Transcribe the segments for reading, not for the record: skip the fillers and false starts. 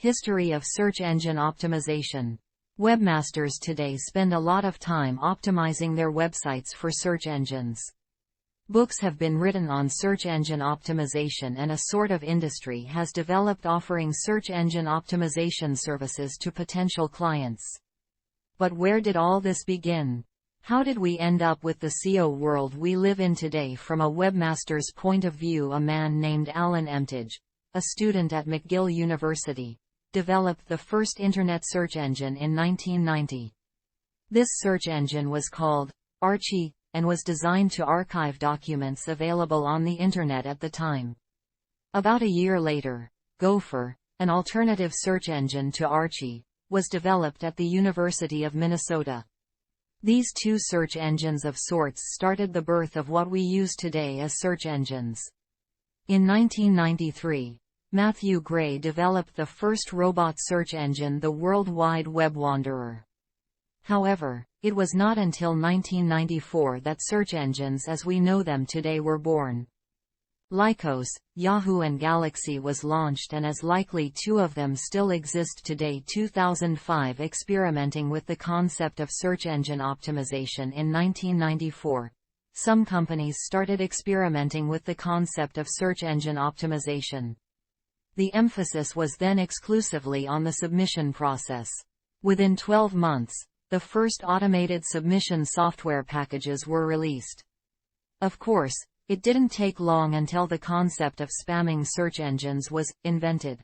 History of search engine optimization. Webmasters today spend a lot of time optimizing their websites for search engines. Books have been written on search engine optimization, and a sort of industry has developed offering search engine optimization services to potential clients. But where did all this begin? How did we end up with the SEO world we live in today? From a webmaster's point of view, a man named Alan Emtage, a student at McGill University, developed the first internet search engine in 1990. This search engine was called Archie, and was designed to archive documents available on the internet at the time. About a year later, Gopher, an alternative search engine to Archie, was developed at the University of Minnesota. These two search engines of sorts started the birth of what we use today as search engines. In 1993, Matthew Gray developed the first robot search engine, the World Wide Web Wanderer. However, it was not until 1994 that search engines as we know them today were born. Lycos, Yahoo and Galaxy was launched, and as likely two of them still exist today. 2005. Experimenting with the concept of search engine optimization. In 1994, some companies started experimenting with the concept of search engine optimization. The emphasis was then exclusively on the submission process. Within 12 months, the first automated submission software packages were released. Of course, it didn't take long until the concept of spamming search engines was invented.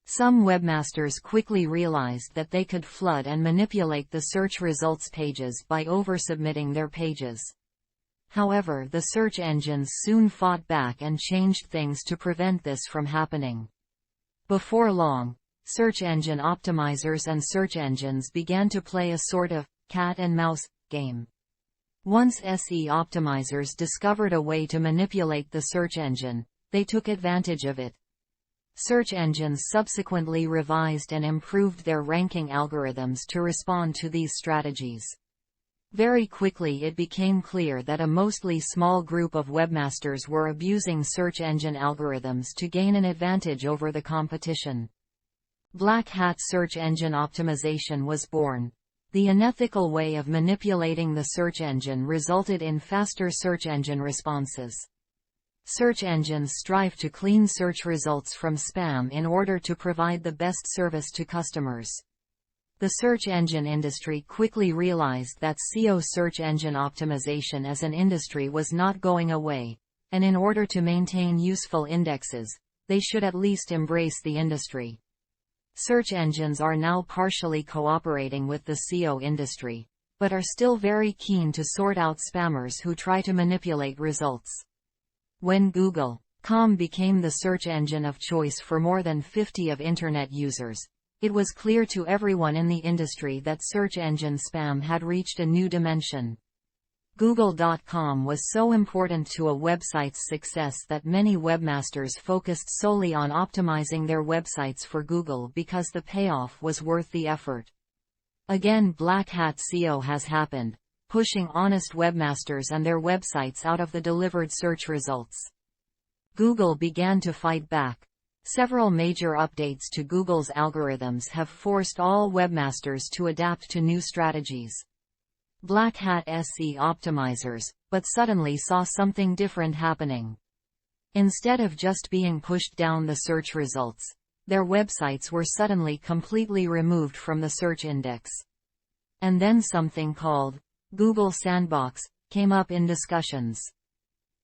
Some webmasters quickly realized that they could flood and manipulate the search results pages by oversubmitting their pages. However, the search engines soon fought back and changed things to prevent this from happening. Before long, search engine optimizers and search engines began to play a sort of cat and mouse game. Once SE optimizers discovered a way to manipulate the search engine, they took advantage of it. Search engines subsequently revised and improved their ranking algorithms to respond to these strategies. Very quickly it became clear that a mostly small group of webmasters were abusing search engine algorithms to gain an advantage over the competition. Black hat search engine optimization was born. The unethical way of manipulating the search engine resulted in faster search engine responses. Search engines strive to clean search results from spam in order to provide the best service to customers. The search engine industry quickly realized that SEO search engine optimization as an industry was not going away, and in order to maintain useful indexes, they should at least embrace the industry. Search engines are now partially cooperating with the SEO industry, but are still very keen to sort out spammers who try to manipulate results. When Google.com became the search engine of choice for more than 50% of Internet users, it was clear to everyone in the industry that search engine spam had reached a new dimension. Google.com was so important to a website's success that many webmasters focused solely on optimizing their websites for Google because the payoff was worth the effort. Again, black hat SEO has happened, pushing honest webmasters and their websites out of the delivered search results. Google began to fight back. Several major updates to Google's algorithms have forced all webmasters to adapt to new strategies. Black hat SE optimizers, but suddenly saw something different happening. Instead of just being pushed down the search results, their websites were suddenly completely removed from the search index. And then something called Google Sandbox came up in discussions.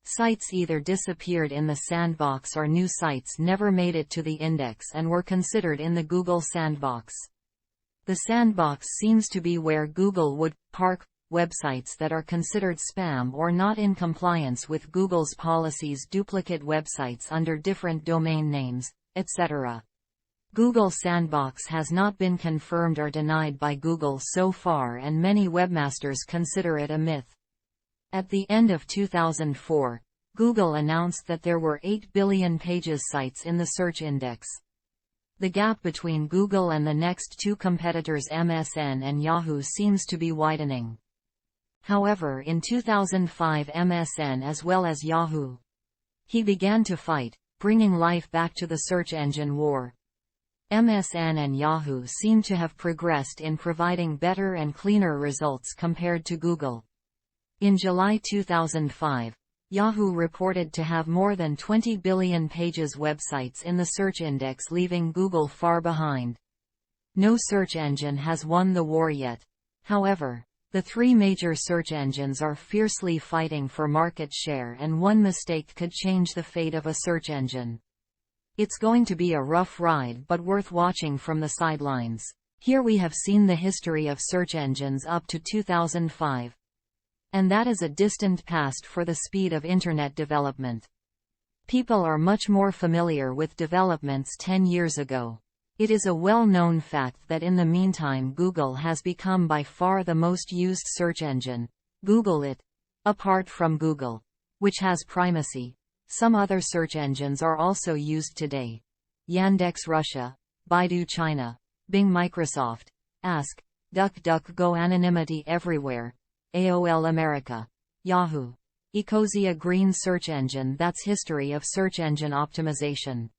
Sites either disappeared in the sandbox or new sites never made it to the index and were considered in the Google Sandbox. The sandbox seems to be where Google would park websites that are considered spam or not in compliance with Google's policies, duplicate websites under different domain names, etc. Google Sandbox has not been confirmed or denied by Google so far, and many webmasters consider it a myth. At the end of 2004, Google announced that there were 8 billion pages sites in the search index. The gap between Google and the next two competitors MSN and Yahoo seems to be widening. However, in 2005 MSN as well as Yahoo. He began to fight, bringing life back to the search engine war. MSN and Yahoo seem to have progressed in providing better and cleaner results compared to Google. In July 2005, Yahoo reported to have more than 20 billion pages websites in the search index, leaving Google far behind. No search engine has won the war yet. However, the three major search engines are fiercely fighting for market share, and one mistake could change the fate of a search engine. It's going to be a rough ride, but worth watching from the sidelines. Here we have seen the history of search engines up to 2005. And that is a distant past for the speed of Internet development. People are much more familiar with developments 10 years ago. It is a well-known fact that in the meantime Google has become by far the most used search engine. Google it. Apart from Google, which has primacy, some other search engines are also used today. Yandex Russia, Baidu China, Bing Microsoft, Ask, DuckDuckGo, anonymity everywhere, AOL America, Yahoo, Ecosia green search engine. That's history of search engine optimization.